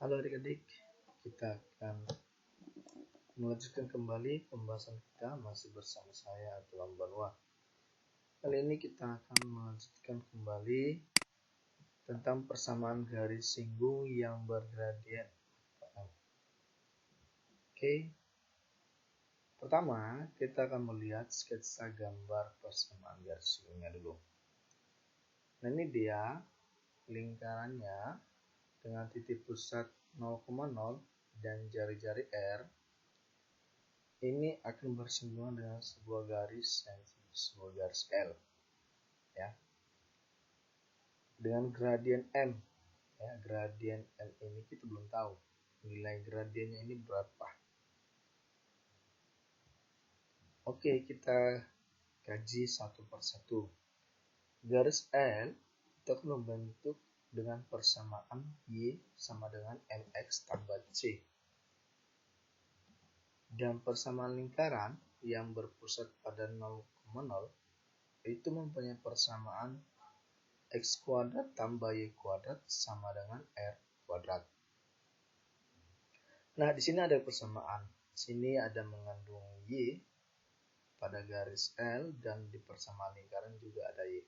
Halo adik-adik, kita akan melanjutkan kembali pembahasan kita masih bersama saya Tuan Banwa. Kali ini kita akan melanjutkan kembali tentang persamaan garis singgung yang bergradien. Oke, pertama kita akan melihat sketsa gambar persamaan garis singgungnya dulu. Nah, ini dia lingkarannya dengan titik pusat 0,0 dan jari-jari R. Ini akan bersinggungan dengan sebuah garis yang sebuah garis L, ya, dengan gradien M. Ya, gradien M ini kita belum tahu nilai gradiennya ini berapa. Oke, kita kaji satu persatu. Garis L itu akan membentuk dengan persamaan Y sama dengan MX tambah C. Dan persamaan lingkaran yang berpusat pada 0,0 itu mempunyai persamaan X kuadrat tambah Y kuadrat sama dengan R kuadrat. Nah, di sini ada persamaan. Sini ada mengandung Y pada garis L dan di persamaan lingkaran juga ada Y.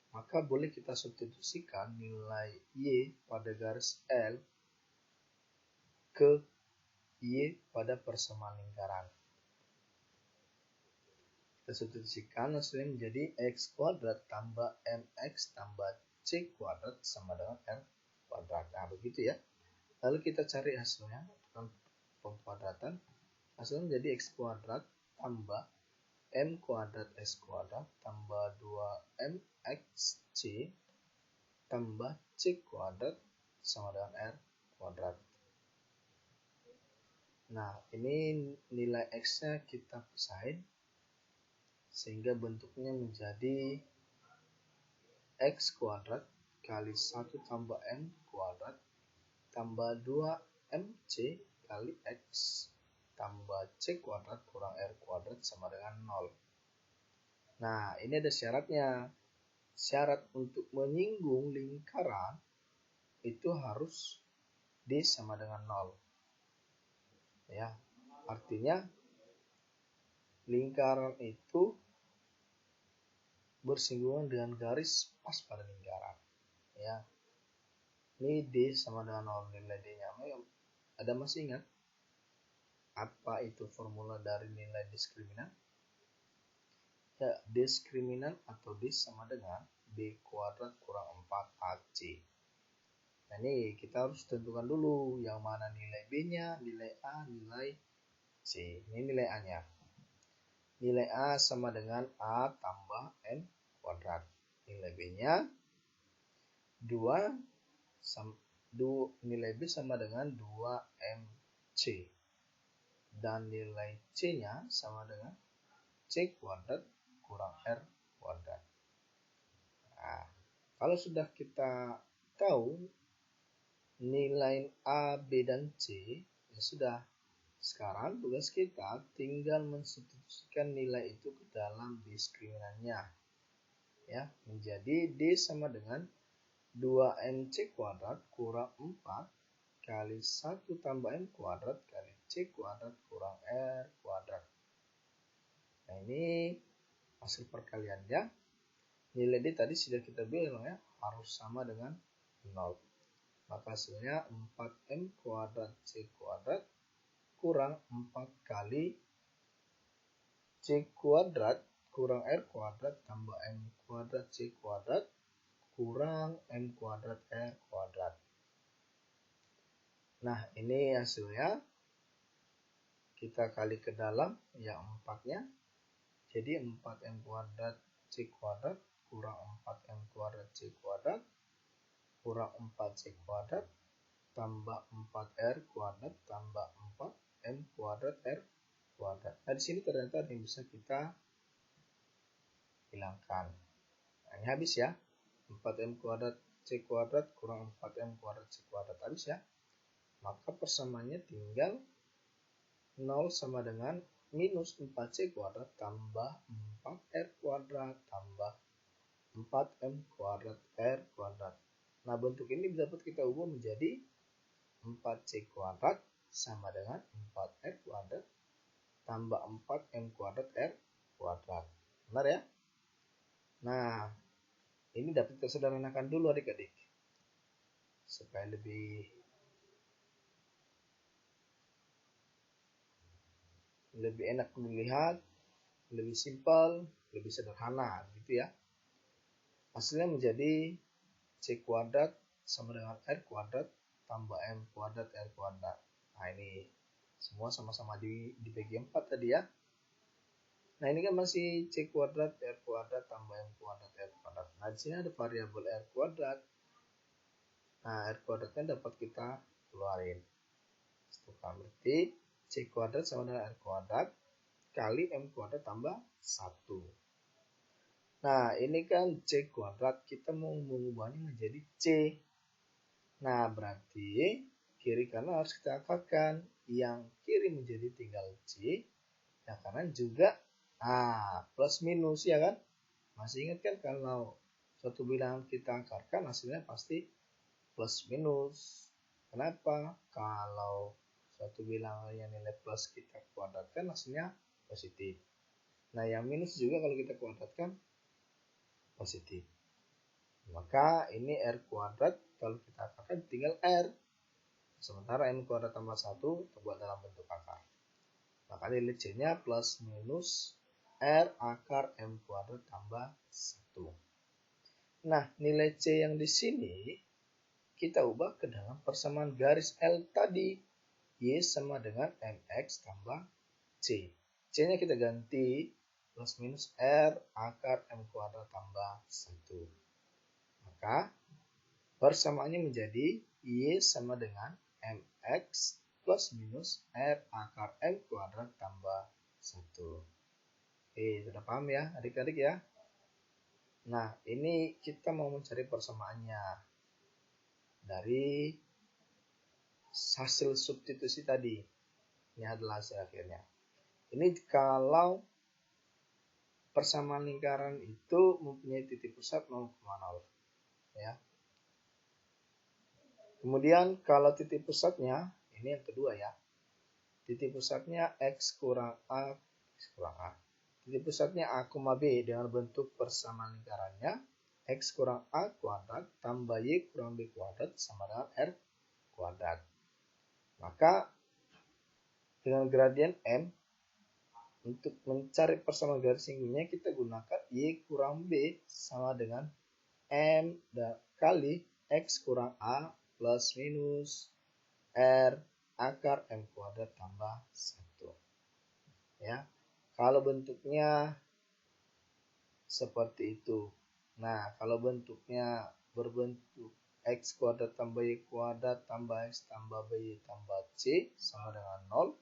Maka boleh kita substitusikan nilai Y pada garis L ke Y pada persamaan lingkaran. Kita substitusikan hasilnya menjadi X kuadrat tambah MX tambah C kuadrat sama dengan R kuadrat. Nah, begitu ya. Lalu kita cari hasilnya dengan pemkuadratan. Hasilnya menjadi X kuadrat tambah M kuadrat S kuadrat tambah 2MXC tambah C kuadrat sama dengan R kuadrat. Nah, ini nilai X-nya kita pisahin sehingga bentuknya menjadi X kuadrat kali 1 tambah M kuadrat tambah 2MC kali X tambah C kuadrat kurang R kuadrat sama dengan 0. Nah, ini ada syaratnya. Syarat untuk menyinggung lingkaran itu harus D sama dengan 0. Ya, artinya lingkaran itu bersinggungan dengan garis pas pada lingkaran. Ya, ini D sama dengan 0, nilai D-nya. Ada masih ingat apa itu formula dari nilai diskriminan? Ya, diskriminan atau D sama dengan B kuadrat kurang 4AC. Nah, ini kita harus tentukan dulu yang mana nilai B-nya, nilai A, nilai C. Ini nilai A-nya. Nilai A sama dengan A tambah M kuadrat. Nilai B-nya 2, nilai B sama dengan 2MC. Dan nilai C-nya sama dengan C kuadrat kurang R kuadrat. Nah, kalau sudah kita tahu nilai A, B, dan C, ya sudah. Sekarang tugas kita tinggal mensubstitusikan nilai itu ke dalam diskriminannya. Ya, menjadi D sama dengan 2MC kuadrat kurang 4 kali 1 tambah M kuadrat kali C kuadrat kurang R kuadrat. Nah, ini hasil perkaliannya. Nilai D tadi sudah kita bilang ya, harus sama dengan 0. Maka hasilnya 4M kuadrat C kuadrat kurang 4 kali C kuadrat kurang R kuadrat tambah M kuadrat C kuadrat kurang M kuadrat R kuadrat. Nah, ini hasilnya. Kita kali ke dalam yang 4-nya. Jadi 4M kuadrat C kuadrat kurang 4M kuadrat C kuadrat kurang 4C kuadrat tambah 4R kuadrat tambah 4M kuadrat R kuadrat. Nah, di sini ternyata ada yang bisa kita hilangkan. Nah, ini habis ya. 4M kuadrat C kuadrat kurang 4M kuadrat C kuadrat habis ya. Maka persamaannya tinggal 0 sama dengan minus 4C kuadrat tambah 4R kuadrat tambah 4M kuadrat R kuadrat. Nah, bentuk ini dapat kita ubah menjadi 4C kuadrat sama dengan 4R kuadrat tambah 4M kuadrat R kuadrat. Benar ya? Nah, ini dapat kita sederhanakan dulu adik-adik. Supaya lebih enak dilihat, lebih simpel, lebih sederhana gitu ya. Hasilnya menjadi C kuadrat sama dengan R kuadrat tambah M kuadrat R kuadrat. Nah, ini semua sama-sama dibagi 4 tadi ya. Nah, ini kan masih C kuadrat R kuadrat tambah M kuadrat R kuadrat. Nah, di sini ada variabel R kuadrat. Nah, R kuadratnya dapat kita keluarin. Itu kan berarti C kuadrat sama dengan R kuadrat kali M kuadrat tambah 1. Nah, ini kan C kuadrat, kita mau mengubahnya menjadi C. Nah, berarti kiri kanan harus kita akarkan. Yang kiri menjadi tinggal C, yang kanan juga plus minus ya kan? Masih ingat kan kalau suatu bilangan kita akarkan hasilnya pasti plus minus. Kenapa? Kalau suatu bilangan yang nilai plus kita kuadratkan hasilnya positif. Nah, yang minus juga kalau kita kuadratkan positif. Maka ini R kuadrat kalau kita akarkan tinggal R. Sementara M kuadrat tambah 1 terbuat dalam bentuk akar. Maka nilai C-nya plus minus R akar M kuadrat tambah 1. Nah, nilai C yang di sini kita ubah ke dalam persamaan garis L tadi. Y sama dengan MX tambah C. C-nya kita ganti plus minus R akar M kuadrat tambah 1. Maka persamaannya menjadi Y sama dengan MX plus minus R akar M kuadrat tambah 1. Oke, sudah paham ya adik-adik ya? Nah, ini kita mau mencari persamaannya dari hasil substitusi tadi. Ini adalah hasil akhirnya. Ini kalau persamaan lingkaran itu mempunyai titik pusat 0,0 ya. Kemudian kalau titik pusatnya, ini yang kedua ya. Titik pusatnya X kurang A. Titik pusatnya A, B dengan bentuk persamaan lingkarannya X kurang A kuadrat tambah Y kurang B kuadrat sama dengan R kuadrat. Maka dengan gradien M, untuk mencari persamaan garis singgungnya kita gunakan Y kurang B sama dengan M kali X kurang A plus minus R akar M kuadrat tambah 1. Ya, kalau bentuknya seperti itu. Nah, kalau bentuknya berbentuk X kuadrat tambah Y kuadrat tambah X tambah BY tambah C sama dengan 0.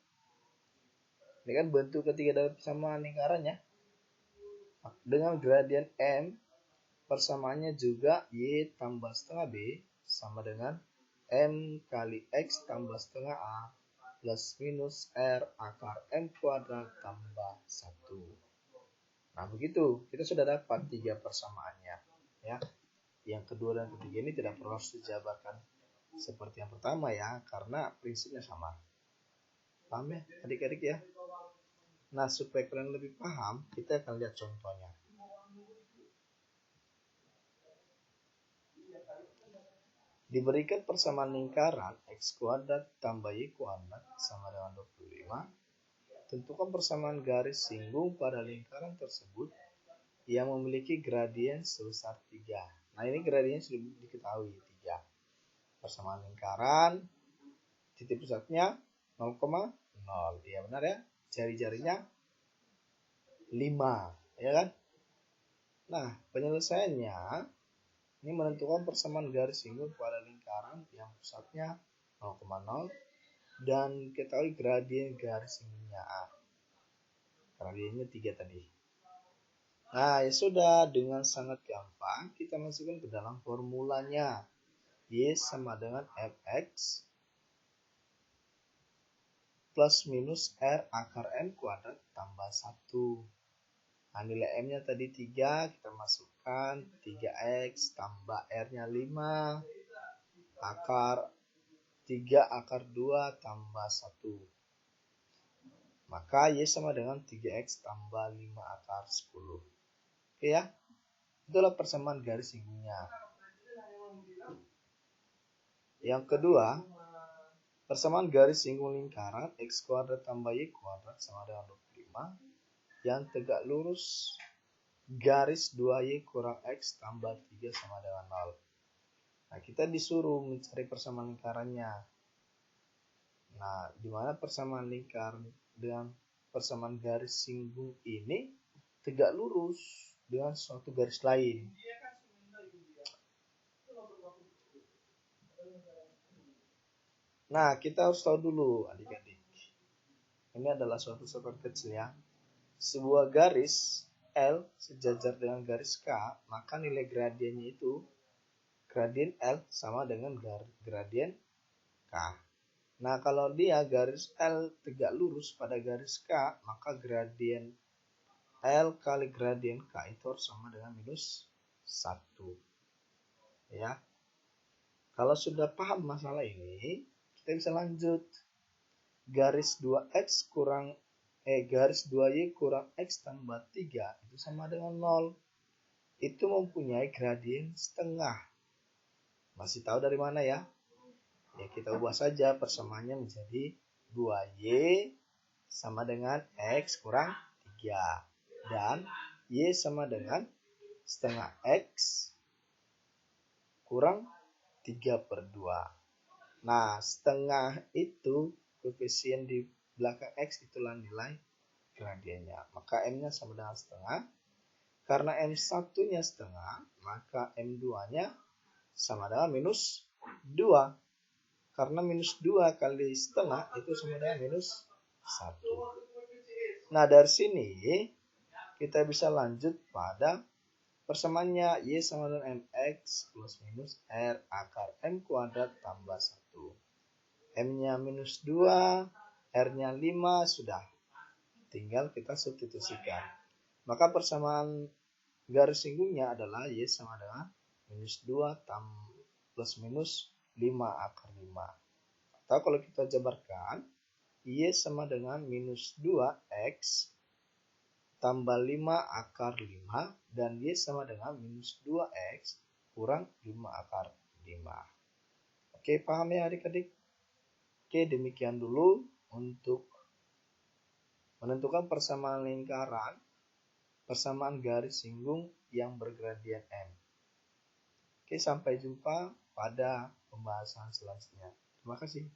Ini kan bentuk ketiga dari persamaan lingkarannya. Dengan gradien M, persamaannya juga Y tambah setengah B sama dengan M kali X tambah setengah A plus minus R akar M kuadrat tambah 1. Nah, begitu. Kita sudah dapat 3 persamaannya. Ya. Yang kedua dan ketiga ini tidak perlu harus dijabarkan seperti yang pertama ya, karena prinsipnya sama. Paham ya adik-adik ya? Nah, supaya kalian lebih paham, kita akan lihat contohnya. Diberikan persamaan lingkaran X kuadrat tambah Y kuadrat sama dengan 25. Tentukan persamaan garis singgung pada lingkaran tersebut yang memiliki gradien sebesar 3. Nah, ini gradiennya sudah diketahui 3. Persamaan lingkaran, titik pusatnya 0,0. Iya benar ya. Jari-jarinya 5, ya kan? Nah, penyelesaiannya ini menentukan persamaan garis singgung pada lingkaran yang pusatnya 0,0 dan ketahui gradien garis singgungnya A. Gradiennya 3 tadi. Nah, ya sudah, dengan sangat gampang kita masukkan ke dalam formulanya. Y sama dengan Mx plus minus R akar M kuadrat tambah 1. Nah, nilai M-nya tadi 3, kita masukkan 3X tambah R-nya 5 akar 3/2 tambah 1. Maka Y sama dengan 3X tambah 5/10. Oke ya. Itulah persamaan garis singgungnya. Yang kedua, persamaan garis singgung lingkaran X kuadrat tambah Y kuadrat sama dengan 25 yang tegak lurus garis 2Y kurang X tambah 3 sama dengan 0. Nah, kita disuruh mencari persamaan lingkarannya. Nah, di mana persamaan lingkar dengan persamaan garis singgung ini tegak lurus dengan suatu garis lain. Nah, kita harus tahu dulu adik-adik. Ini adalah suatu satuan kecil ya. Sebuah garis L sejajar dengan garis K, maka nilai gradiennya itu gradien L sama dengan gradien K. Nah, kalau dia garis L tegak lurus pada garis K, maka gradien L kali gradien K itu harus sama dengan minus 1. Ya. Kalau sudah paham masalah ini, kita bisa lanjut. Garis 2X kurang garis 2Y kurang X tambah 3 itu sama dengan 0. Itu mempunyai gradien setengah. Masih tahu dari mana ya? Ya, kita ubah saja persamaannya menjadi 2Y sama dengan X kurang 3. Dan Y sama dengan setengah X kurang 3/2. Nah, setengah itu koefisien di belakang X itulah nilai gradiennya. Maka M-nya sama dengan setengah. Karena M1-nya setengah, maka M2-nya sama dengan minus 2. Karena minus 2 kali setengah itu sama dengan minus 1. Nah, dari sini kita bisa lanjut pada persamaannya Y sama dengan MX plus minus R akar M kuadrat tambah 1. M-nya minus 2, R-nya 5, sudah. Tinggal kita substitusikan. Maka persamaan garis singgungnya adalah Y sama dengan minus 2 plus minus 5 akar 5. Atau kalau kita jabarkan, Y sama dengan minus 2X tambah 5 akar 5 dan Y sama dengan minus 2X kurang 5 akar 5. Oke, paham ya adik-adik? Oke, demikian dulu untuk menentukan persamaan lingkaran, persamaan garis singgung yang bergradien M. Oke, sampai jumpa pada pembahasan selanjutnya. Terima kasih.